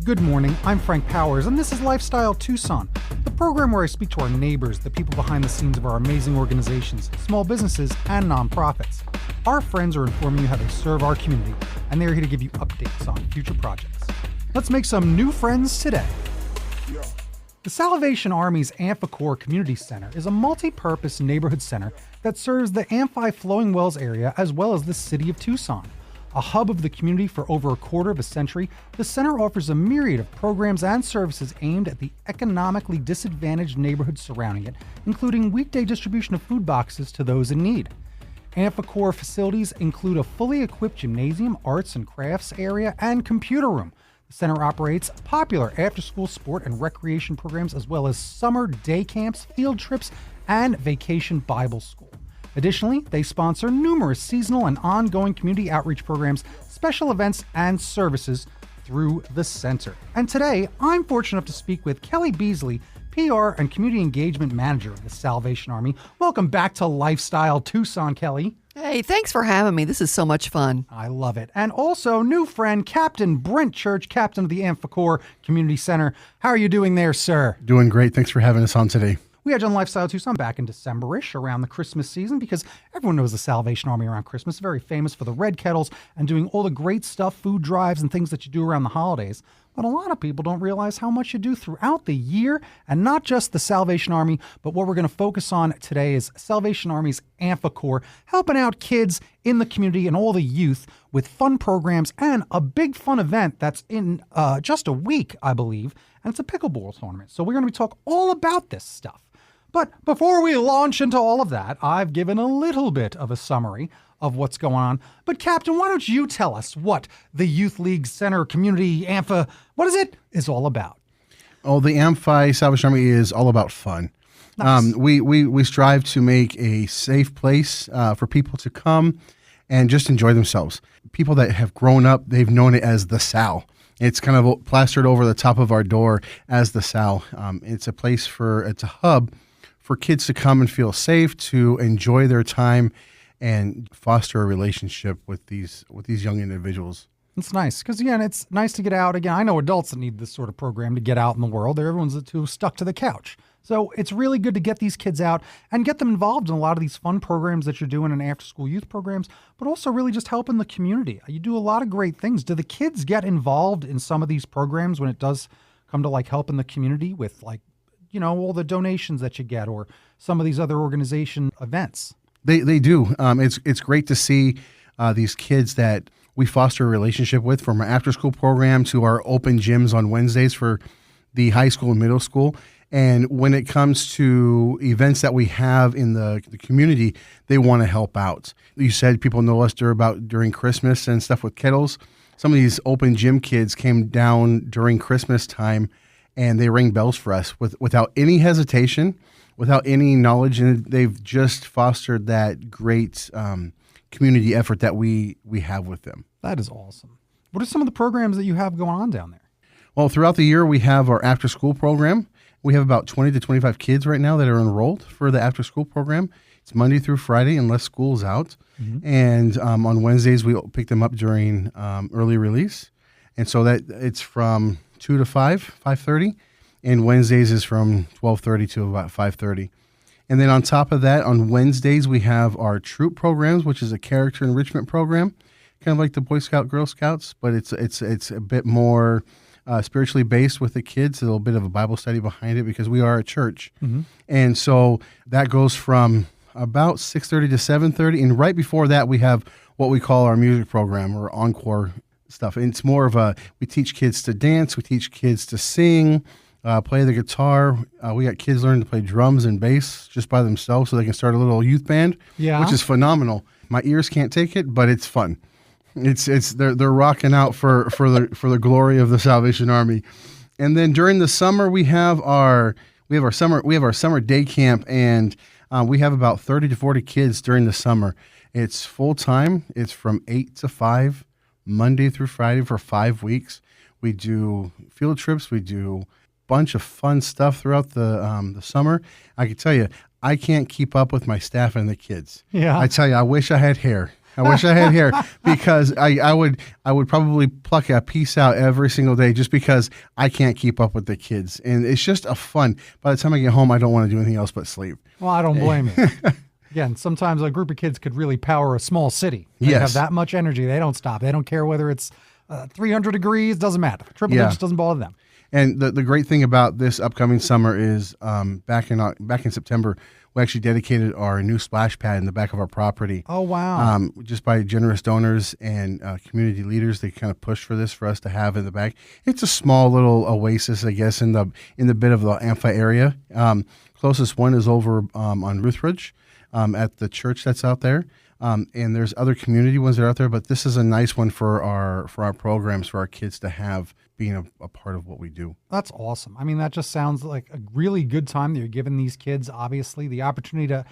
good morning. I'm Frank Powers, and this is Lifestyle Tucson, the program where I speak to our neighbors, the people behind the scenes of our amazing organizations, small businesses, and nonprofits. Our friends are informing you how they serve our community, and they're here to give you updates on future projects. Let's make some new friends today. The Salvation Army's Amphi Corps Community Center is a multi-purpose neighborhood center that serves the Amphi Flowing Wells area as well as the city of Tucson. A hub of the community for over a quarter of a century, the center offers a myriad of programs and services aimed at the economically disadvantaged neighborhoods surrounding it, including weekday distribution of food boxes to those in need. Amphi Corps facilities include a fully equipped gymnasium, arts and crafts area, and computer room. The center operates popular after-school sport and recreation programs as well as summer day camps, field trips, and vacation Bible school. Additionally, they sponsor numerous seasonal and ongoing community outreach programs, special events, and services through the center. And today, I'm fortunate enough to speak with Kelli Beasley, PR and Community Engagement Manager of the Salvation Army. Welcome back to Lifestyle Tucson, Kelli. Hey, thanks for having me. This is so much fun. I love it. And also, new friend, Captain Brent Church, Captain of the Amphi Corps Community Center. How are you doing there, sir? Doing great. Thanks for having us on today. We had you on Lifestyle Tucson back in December-ish, around the Christmas season, because everyone knows the Salvation Army around Christmas. Very famous for the red kettles and doing all the great stuff, food drives and things that you do around the holidays. But a lot of people don't realize how much you do throughout the year, and not just the Salvation Army, but what we're going to focus on today is Salvation Army's Amphi Corps, helping out kids in the community and all the youth with fun programs and a big fun event that's in just a week, I believe, and it's a pickleball tournament. So we're going to be talking all about this stuff. But before we launch into all of that, I've given a little bit of a summary of what's going on. But Captain, why don't you tell us what the Youth League Center Community Amphi, what is all about? Oh, the Amphi Salvation Army is all about fun. Nice. We strive to make a safe place for people to come and just enjoy themselves. People that have grown up, they've known it as the Sal. It's kind of plastered over the top of our door as the Sal. It's a hub for kids to come and feel safe, to enjoy their time, and foster a relationship with these young individuals. It's nice because, again, it's nice to get out. Again, I know adults that need this sort of program to get out in the world. Everyone's too stuck to the couch. So it's really good to get these kids out and get them involved in a lot of these fun programs that you're doing in after-school youth programs, but also really just helping the community. You do a lot of great things. Do the kids get involved in some of these programs when it does come to helping the community with all the donations that you get or some of these other organization events? They do. It's great to see these kids that we foster a relationship with, from our after-school program to our open gyms on Wednesdays for the high school and middle school. And when it comes to events that we have in the community, they want to help out. You said people know us during Christmas and stuff with kettles. Some of these open gym kids came down during Christmas time, and they ring bells for us without any hesitation, without any knowledge, and they've just fostered that great community effort that we have with them. That is awesome. What are some of the programs that you have going on down there? Well, throughout the year, we have our after-school program. We have about 20 to 25 kids right now that are enrolled for the after-school program. It's Monday through Friday unless school's out. Mm-hmm. And on Wednesdays, we pick them up during early release. And so that it's from 2 to 5:30, and Wednesdays is from 12:30 to about 5:30. And then on top of that, on Wednesdays, we have our troop programs, which is a character enrichment program, kind of like the Boy Scout, Girl Scouts, but it's a bit more spiritually based with the kids, a little bit of a Bible study behind it because we are a church. Mm-hmm. And so that goes from about 6:30 to 7:30. And right before that, we have what we call our music program or encore stuff. And it's more of we teach kids to dance, we teach kids to sing, play the guitar. We got kids learning to play drums and bass just by themselves so they can start a little youth band, which is phenomenal. My ears can't take it, but it's fun. They're rocking out for the glory of the Salvation Army. And then during the summer we have our summer day camp, and we have about 30 to 40 kids during the summer. It's full time. It's from 8 to 5 Monday through Friday for 5 weeks. We do field trips. We do a bunch of fun stuff throughout the summer. I can tell you, I can't keep up with my staff and the kids. Yeah. I tell you, I wish I had hair. I wish I had hair because I would probably pluck a piece out every single day just because I can't keep up with the kids. And it's just a fun. By the time I get home, I don't want to do anything else but sleep. Well, I don't blame you. Again, sometimes a group of kids could really power a small city. They have that much energy. They don't stop. They don't care whether it's 300 degrees. Doesn't matter. Triple digits doesn't bother them. And the great thing about this upcoming summer is back in September, we actually dedicated our new splash pad in the back of our property. Oh, wow. Just by generous donors and community leaders, they kind of pushed for this for us to have in the back. It's a small little oasis, I guess, in the bit of the Amphi area. Closest one is over on Ruthridge at the church that's out there. And there's other community ones that are out there, but this is a nice one for our programs, for our kids to have, being a part of what we do. That's awesome. I mean, that just sounds like a really good time that you're giving these kids, obviously, the opportunity to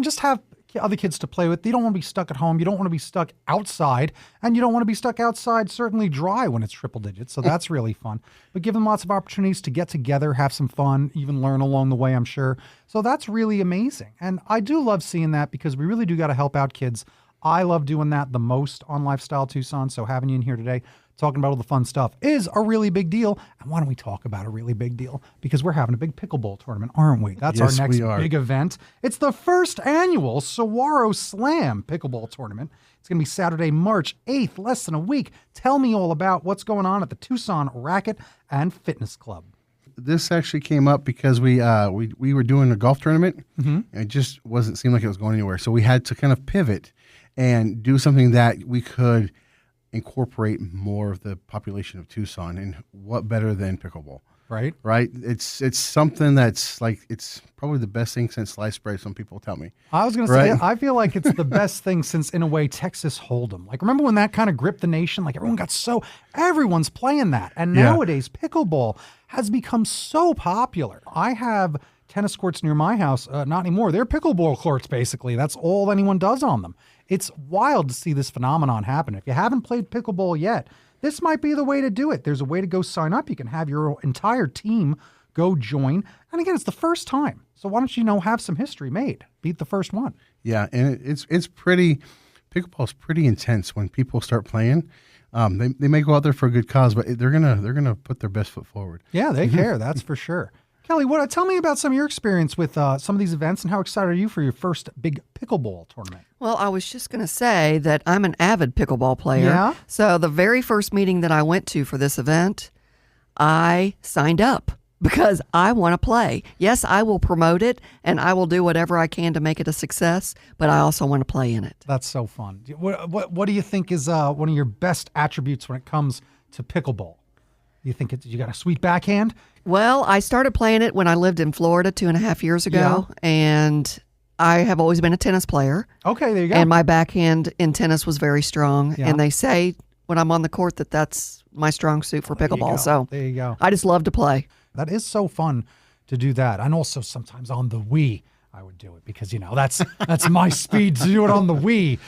just have other kids to play with. You don't want to be stuck at home. You don't want to be stuck outside, and you don't want to be stuck outside certainly dry when it's triple digits. So that's really fun. But give them lots of opportunities to get together, have some fun, even learn along the way, I'm sure. So that's really amazing. And I do love seeing that because we really do got to help out kids. I love doing that the most on Lifestyle Tucson. So having you in here today, talking about all the fun stuff is a really big deal. And why don't we talk about a really big deal? Because we're having a big pickleball tournament, aren't we? That's our next big event. It's the first annual Saguaro Slam pickleball tournament. It's going to be Saturday, March 8th, less than a week. Tell me all about what's going on at the Tucson Racket and Fitness Club. This actually came up because we were doing a golf tournament, and it just seemed like it was going anywhere. So we had to kind of pivot and do something that we could incorporate more of the population of Tucson, and what better than pickleball? Right. It's something that's like, it's probably the best thing since sliced bread. Some people tell me. I was going to say, I feel like it's the best thing since, in a way, Texas Hold'em. Like, remember when that kind of gripped the nation? Like, everyone's playing that, and nowadays pickleball has become so popular. I have tennis courts near my house. Not anymore. They're pickleball courts, basically. That's all anyone does on them. It's wild to see this phenomenon happen. If you haven't played pickleball yet, this might be the way to do it. There's a way to go sign up. You can have your entire team go join. And again, it's the first time. So why don't you have some history made? Beat the first one. Yeah, and it's pretty, pickleball's pretty intense when people start playing. They may go out there for a good cause, but they're gonna put their best foot forward. Yeah, they care. That's for sure. Kelli, tell me about some of your experience with some of these events, and how excited are you for your first big pickleball tournament? Well, I was just going to say that I'm an avid pickleball player. Yeah? So the very first meeting that I went to for this event, I signed up because I want to play. Yes, I will promote it, and I will do whatever I can to make it a success, but I also want to play in it. That's so fun. What do you think is one of your best attributes when it comes to pickleball? You think you got a sweet backhand? Well, I started playing it when I lived in Florida 2.5 years ago, and I have always been a tennis player. Okay, there you go. And my backhand in tennis was very strong, and they say when I'm on the court that's my strong suit for pickleball. So there you go. I just love to play. That is so fun to do that. And also sometimes on the Wii, I would do it because, that's my speed to do it on the Wii.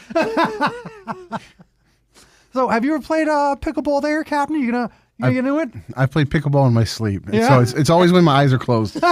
So have you ever played pickleball there, Captain? You gonna get into it? I played pickleball in my sleep. So it's always when my eyes are closed.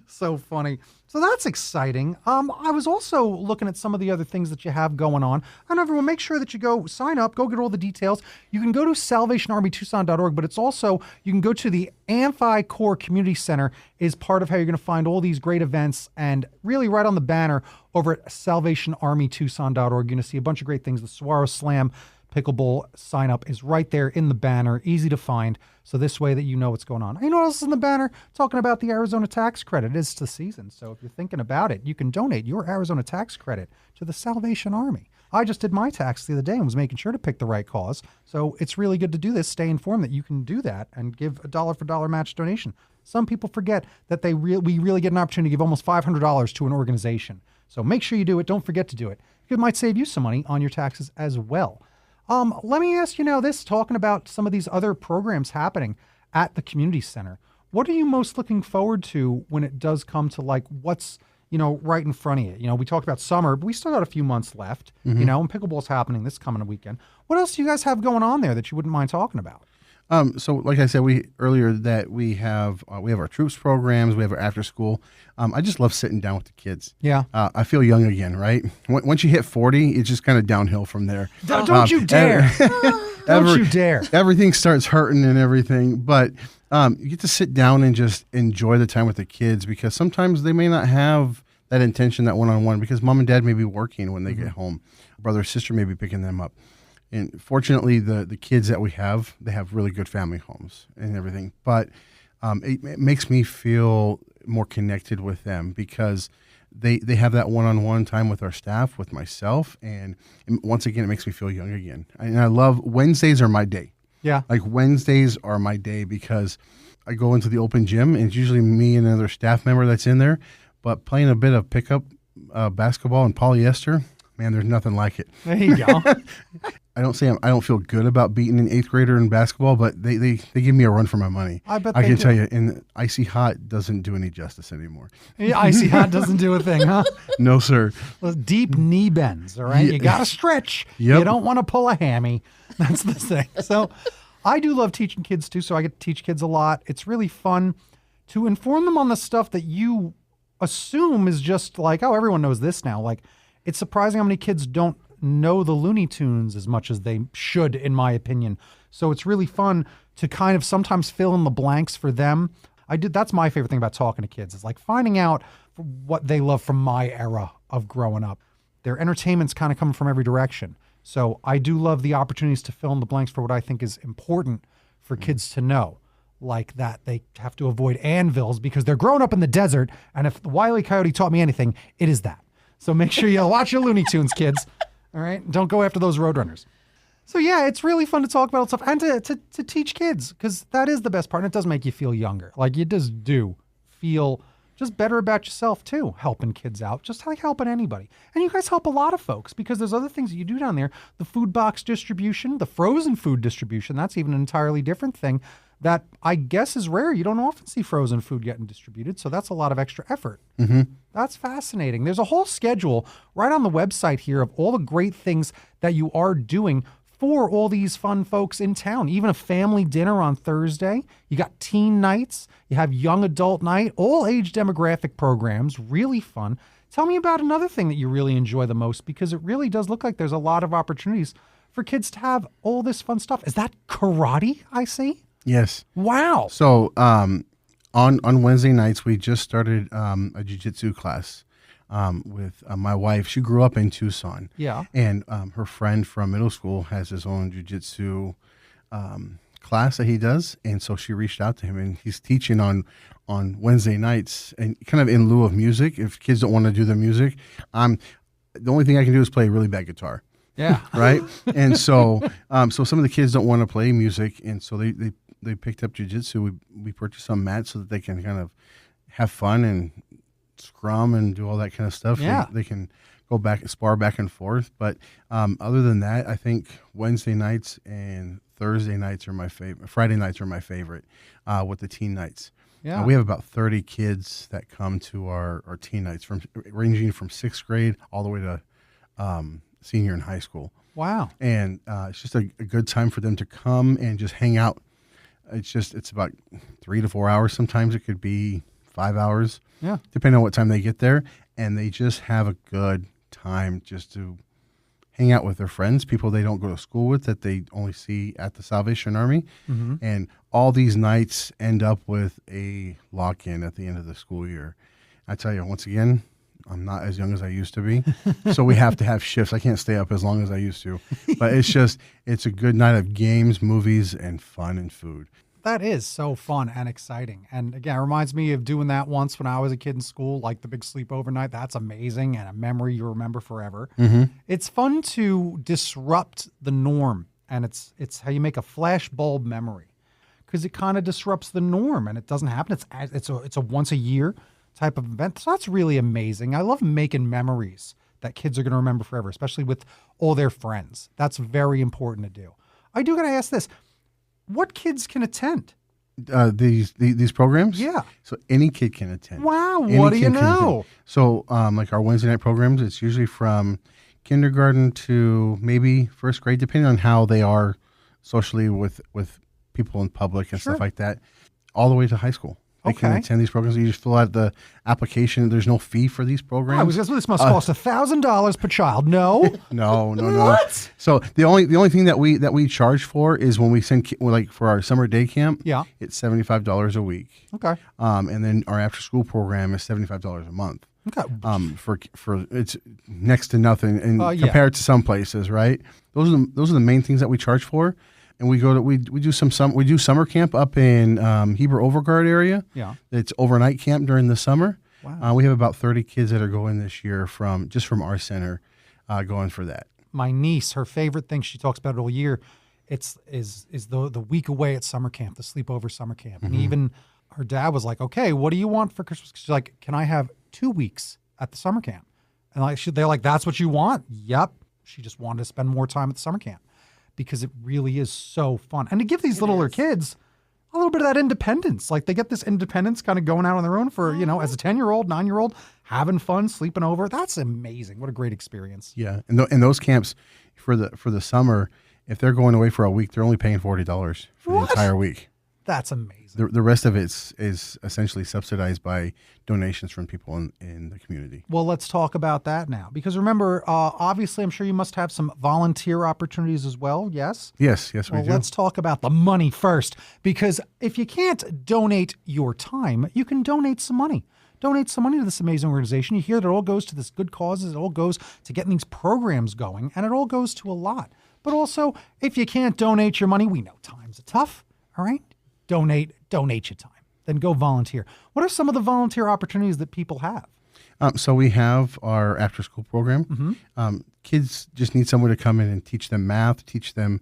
So funny. So that's exciting. I was also looking at some of the other things that you have going on. And everyone, make sure that you go sign up, go get all the details. You can go to salvationarmytucson.org, but it's also, you can go to the Amphi Corps Community Center is part of how you're going to find all these great events. And really right on the banner over at salvationarmytucson.org, you're going to see a bunch of great things. The Saguaro Slam pickleball sign up is right there in the banner, easy to find. So this way that you know what's going on. And you know what else is in the banner? Talking about the Arizona tax credit. It is the season. So if you're thinking about it, you can donate your Arizona tax credit to the Salvation Army. I just did my tax the other day and was making sure to pick the right cause. So it's really good to do this. Stay informed that you can do that and give a dollar for dollar match donation. Some people forget that we really get an opportunity to give almost $500 to an organization. So make sure you do it. Don't forget to do it. It might save you some money on your taxes as well. Let me ask you now this, talking about some of these other programs happening at the community center. What are you most looking forward to when it does come to what's, right in front of you? We talked about summer, but we still got a few months left, and pickleball's happening this coming weekend. What else do you guys have going on there that you wouldn't mind talking about? So like I said, we have our troops programs, we have our after school. I just love sitting down with the kids. Yeah. I feel young again, right? Once you hit 40, it's just kind of downhill from there. Don't you dare. Don't you dare. Everything starts hurting and everything, but you get to sit down and just enjoy the time with the kids, because sometimes they may not have that intention, that one-on-one, because mom and dad may be working when they get home. Brother or sister may be picking them up. And fortunately, the kids that we have, they have really good family homes and everything. But it makes me feel more connected with them, because they have that one-on-one time with our staff, with myself. And once again, it makes me feel young again. And I love Wednesdays are my day. Yeah. Like Wednesdays are my day, because I go into the open gym and it's usually me and another staff member that's in there. But playing a bit of pickup basketball and polyester, man, there's nothing like it. There you go. I don't feel good about beating an 8th grader in basketball, but they give me a run for my money. I bet I they can do. tell you, and icy hot doesn't do any justice anymore. Yeah, icy hot doesn't do a thing, huh? No, sir. Those deep knee bends, all right? Yeah. You got to stretch. Yep. You don't want to pull a hammy. That's the thing. So I do love teaching kids too, so I get to teach kids a lot. It's really fun to inform them on the stuff that you assume is just like, oh, everyone knows this now. Like, it's surprising how many kids don't know the Looney Tunes as much as they should, in my opinion. So it's really fun to kind of sometimes fill in the blanks for them. That's my favorite thing about talking to kids, is like finding out what they love from my era of growing up. Their entertainment's kind of coming from every direction. So I do love the opportunities to fill in the blanks for what I think is important for kids to know. Like that they have to avoid anvils because they're growing up in the desert. And if Wile E. Coyote taught me anything, it is that. So make sure you watch your Looney Tunes, kids. All right? Don't go after those Roadrunners. So yeah, it's really fun to talk about stuff and to teach kids, because that is the best part. And it does make you feel younger. Like, you just do feel just better about yourself too, helping kids out, just like helping anybody. And you guys help a lot of folks, because there's other things that you do down there. The food box distribution, the frozen food distribution, that's even an entirely different thing that I guess is rare. You don't often see frozen food getting distributed, so that's a lot of extra effort. Mm-hmm. That's fascinating. There's a whole schedule right on the website here of all the great things that you are doing for all these fun folks in town. Even a family dinner on Thursday. You got teen nights. You have young adult night. All age demographic programs. Really fun. Tell me about another thing that you really enjoy the most, because it really does look like there's a lot of opportunities for kids to have all this fun stuff. Is that karate I see? Yes. Wow. So on Wednesday nights, we just started a jiu-jitsu class with my wife. She grew up in Tucson. Yeah. And her friend from middle school has his own jiu-jitsu class that he does. And so she reached out to him, and he's teaching on Wednesday nights, and kind of in lieu of music. If kids don't want to do the music, the only thing I can do is play a really bad guitar. Yeah. Right. And so some of the kids don't want to play music, and so they picked up jiu-jitsu. We purchased some mats so that they can kind of have fun and scrum and do all that kind of stuff. Yeah. They can go back and spar back and forth. But other than that, I think Wednesday nights and Thursday nights are my favorite. Friday nights are my favorite with the teen nights. Yeah. We have about 30 kids that come to our teen nights, ranging from 6th grade all the way to senior in high school. Wow. And it's just a good time for them to come and just hang out. It's about 3 to 4 hours. Sometimes it could be 5 hours. Yeah. Depending on what time they get there. And they just have a good time just to hang out with their friends, people they don't go to school with, that they only see at the Salvation Army. Mm-hmm. And all these nights end up with a lock-in at the end of the school year. I tell you, once again, I'm not as young as I used to be, so we have to have shifts. I can't stay up as long as I used to. But it's a good night of games, movies, and fun and food. That is so fun and exciting. And again, it reminds me of doing that once when I was a kid in school, like the big sleepover night. That's amazing and a memory you remember forever. Mm-hmm. It's fun to disrupt the norm, and it's how you make a flash bulb memory, because it kind of disrupts the norm and it doesn't happen. It's a once a year type of event. So that's really amazing. I love making memories that kids are going to remember forever, especially with all their friends. That's very important to do. I do got to ask this. What kids can attend? These programs? Yeah. So any kid can attend. Wow. Any What do you kid can know? attend. So like our Wednesday night programs, it's usually from kindergarten to maybe 1st grade, depending on how they are socially with people in public and Sure. stuff like that, all the way to high school. They can Okay. attend these programs. You just fill out the application. There's no fee for these programs. I was this must cost $1,000 per child. No. No. What? So the only thing that we charge for is when we send like for our summer day camp. Yeah. It's $75 a week. Okay. And then our after school program is $75 a month. Okay. For it's next to nothing, and Yeah. compared to some places, right? Those are the main things that we charge for. And we do summer camp up in Heber Overguard area. Yeah. It's overnight camp during the summer. Wow. We have about 30 kids that are going this year from our center, going for that. My niece, her favorite thing, she talks about it all year, is the week away at summer camp, the sleepover summer camp. And even her dad was like, okay, what do you want for Christmas? She's like, can I have 2 weeks at the summer camp? And they're like, that's what you want? Yep. She just wanted to spend more time at the summer camp because it really is so fun. And to give these littler kids a little bit of that independence. Like they get this independence kind of going out on their own for, as a 10-year-old, 9-year-old, having fun, sleeping over. That's amazing. What a great experience. Yeah. And those camps for the summer, if they're going away for a week, they're only paying $40 for the entire week. That's amazing. The rest of it is essentially subsidized by donations from people in the community. Well, let's talk about that now. Because remember, obviously, I'm sure you must have some volunteer opportunities as well, yes? Yes, we Well, do. let's talk about the money first. Because if you can't donate your time, you can donate some money. Donate some money to this amazing organization. You hear that it all goes to this good causes. It all goes to getting these programs going. And it all goes to a lot. But also, if you can't donate your money, we know times are tough, all right? Donate your time. Then go volunteer. What are some of the volunteer opportunities that people have? So we have our after-school program. Kids just need someone to come in and teach them math, teach them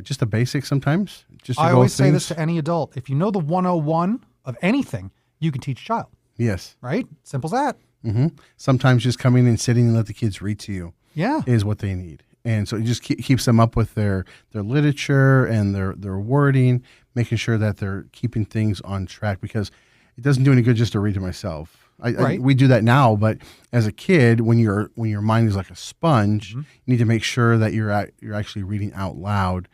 just the basics sometimes. Just to I go always say things. this to any adult. If you know the 101 of anything, you can teach a child, Yes. right? Simple as that. Sometimes just coming and sitting and let the kids read to you Yeah. is what they need. And so it just keeps them up with their literature and their wording, making sure that they're keeping things on track, because it doesn't do any good just to read to myself. Right. We do that now, but as a kid, when your mind is like a sponge, you need to make sure that you're actually reading out loud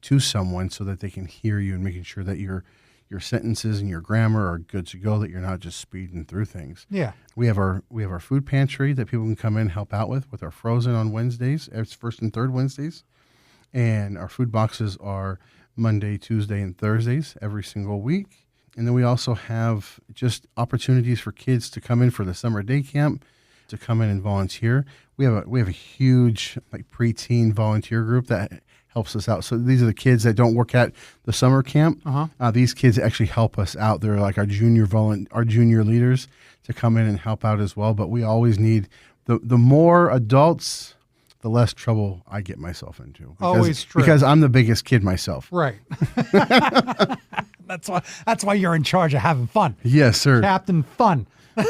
to someone so that they can hear you, and making sure that your sentences and your grammar are good to go, that you're not just speeding through things. Yeah. We have our food pantry that people can come in and help out with our frozen on Wednesdays. It's first and third Wednesdays. And our food boxes are Monday, Tuesday, and Thursdays every single week. And then we also have just opportunities for kids to come in for the summer day camp, to come in and volunteer. We have a huge preteen volunteer group that helps us out. So these are the kids that don't work at the summer camp. These kids actually help us out. They're like our junior leaders to come in and help out as well. But we always need the more adults, the less trouble I get myself into. Always true. Because I'm the biggest kid myself. Right. That's why you're in charge of having fun. Yes, sir. Captain Fun. So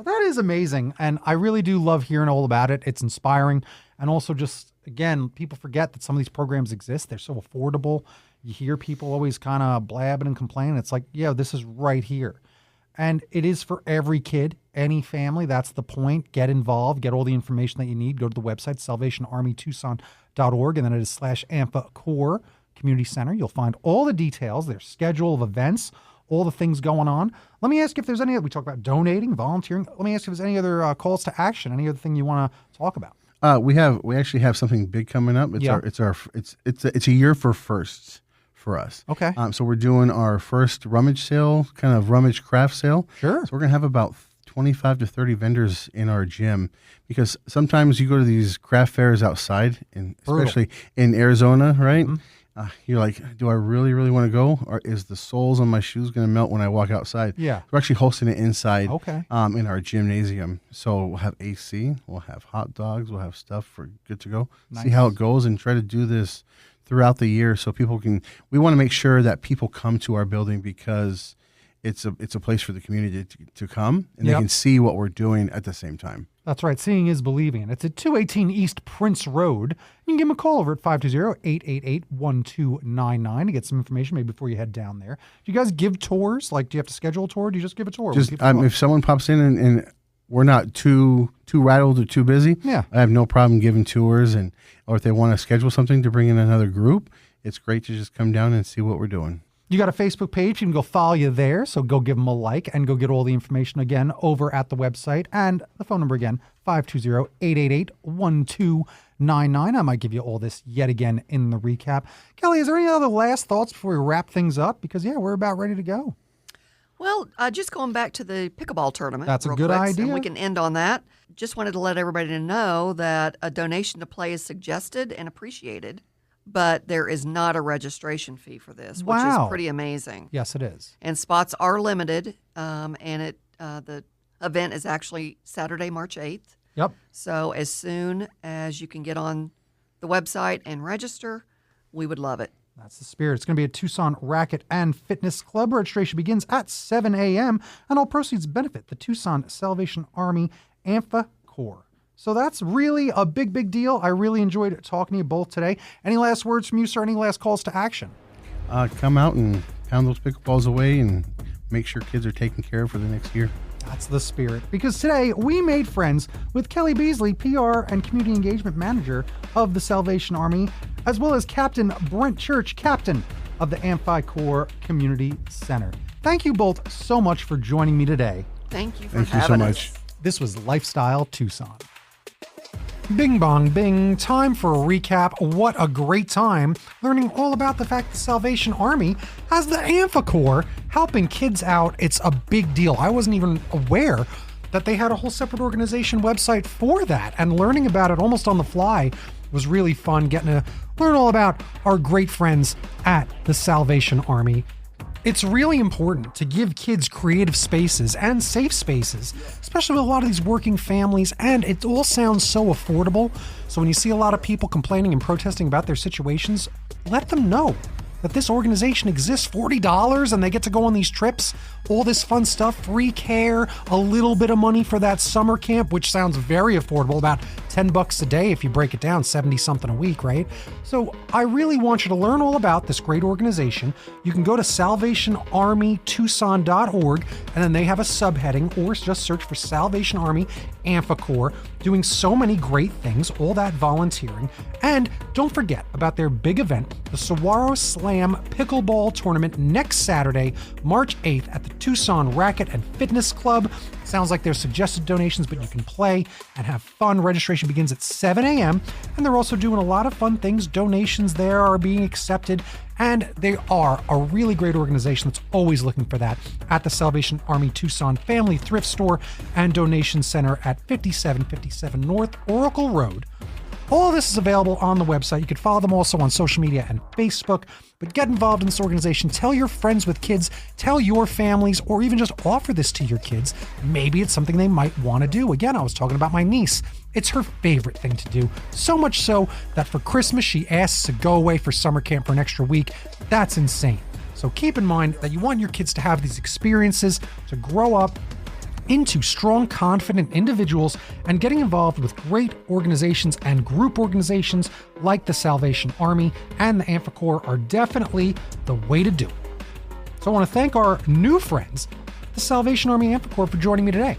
that is amazing. And I really do love hearing all about it. It's inspiring. And also just, again, people forget that some of these programs exist. They're so affordable. You hear people always kind of blabbing and complaining. It's like, yeah, this is right here. And it is for every kid, any family. That's the point. Get involved. Get all the information that you need. Go to the website, salvationarmytucson.org, and then it is /Amphi Corps Community Center. You'll find all the details, their schedule of events, all the things going on. Let me ask you if there's any, we talked about donating, volunteering. Let me ask you if there's any other calls to action, any other thing you want to talk about. We actually have something big coming up. It's a year for firsts for us. Okay. So we're doing our first rummage sale, kind of rummage craft sale. Sure. So we're going to have about 25 to 30 vendors in our gym, because sometimes you go to these craft fairs outside, and especially in Arizona, right? You're like, do I really, really want to go? Or is the soles on my shoes going to melt when I walk outside? Yeah. We're actually hosting it inside in our gymnasium. So we'll have AC, we'll have hot dogs, we'll have stuff for good to go. Nice. See how it goes, and try to do this throughout the year so people can, we want to make sure that people come to our building because it's a place for the community to come, and they can see what we're doing at the same time. That's right. Seeing is believing. And it's at 218 East Prince Road. You can give them a call over at 520-888-1299 to get some information maybe before you head down there. Do you guys give tours? Like, do you have to schedule a tour? Or do you just give a tour? Just if someone pops in and we're not too rattled or too busy, I have no problem giving tours. Or if they want to schedule something to bring in another group, it's great to just come down and see what we're doing. You got a Facebook page. You can go follow you there. So go give them a like and go get all the information again over at the website. And the phone number again, 520-888-1299. I might give you all this yet again in the recap. Kelli, is there any other last thoughts before we wrap things up? Because, yeah, we're about ready to go. Well, just going back to the pickleball tournament. That's a real good quick, idea. And we can end on that. Just wanted to let everybody know that a donation to play is suggested and appreciated, but there is not a registration fee for this, which is pretty amazing. Yes, it is. And spots are limited, and the event is actually Saturday, March 8th. Yep. So as soon as you can get on the website and register, we would love it. That's the spirit. It's going to be at Tucson Racket and Fitness Club. Registration begins at 7 a.m. and all proceeds benefit the Tucson Salvation Army Amphi Corps. So that's really a big, big deal. I really enjoyed talking to you both today. Any last words from you, sir? Any last calls to action? Come out and pound those pickleballs away and make sure kids are taken care of for the next year. That's the spirit. Because today we made friends with Kelli Beasley, PR and Community Engagement Manager of the Salvation Army, as well as Captain Brent Church, Captain of the Amphi Corps Community Center. Thank you both so much for joining me today. Thank you for Thank you having so us. much. This was Lifestyle Tucson. Bing bong bing, time for a recap. What a great time learning all about the fact the Salvation Army has the Amphi Corps helping kids out. It's a big deal. I wasn't even aware that they had a whole separate organization website for that, and learning about it almost on the fly was really fun, getting to learn all about our great friends at the Salvation Army. It's really important to give kids creative spaces and safe spaces, especially with a lot of these working families, and it all sounds so affordable. So when you see a lot of people complaining and protesting about their situations, let them know that this organization exists. $40 and they get to go on these trips, all this fun stuff, free care, a little bit of money for that summer camp, which sounds very affordable, about $10 a day if you break it down, 70 something a week, right? So I really want you to learn all about this great organization. You can go to salvationarmytucson.org, and then they have a subheading, or just search for Salvation Army Amphi Corps, doing so many great things, all that volunteering. And don't forget about their big event, the Saguaro Slam Pickleball Tournament, next Saturday, March 8th at the Tucson Racket and Fitness Club. Sounds like there's suggested donations, but you can play and have fun. Registration begins at 7 a.m. And they're also doing a lot of fun things. Donations there are being accepted. And they are a really great organization that's always looking for that at the Salvation Army Tucson Family Thrift Store and Donation Center at 5757 North Oracle Road. All this is available on the website. You can follow them also on social media and Facebook. But get involved in this organization. Tell your friends with kids, tell your families, or even just offer this to your kids. Maybe it's something they might want to do. Again, I was talking about my niece. It's her favorite thing to do. So much so that for Christmas, she asks to go away for summer camp for an extra week. That's insane. So keep in mind that you want your kids to have these experiences, to grow up into strong, confident individuals, and getting involved with great organizations and group organizations like the Salvation Army and the Amphi Corps are definitely the way to do it. So I want to thank our new friends, the Salvation Army Amphi Corps, for joining me today.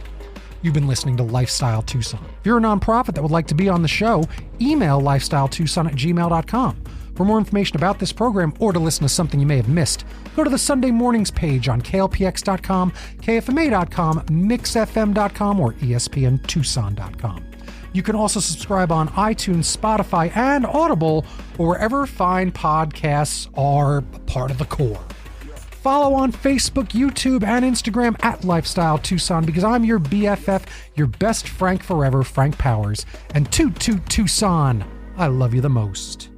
You've been listening to Lifestyle Tucson. If you're a nonprofit that would like to be on the show, email lifestyletucson@gmail.com. For more information about this program or to listen to something you may have missed, go to the Sunday Mornings page on klpx.com, kfma.com, mixfm.com, or espntucson.com. You can also subscribe on iTunes, Spotify, and Audible, or wherever fine podcasts are a part of the Corps. Follow on Facebook, YouTube, and Instagram at Lifestyle Tucson, because I'm your BFF, your best Frank forever, Frank Powers. And toot toot Tucson, I love you the most.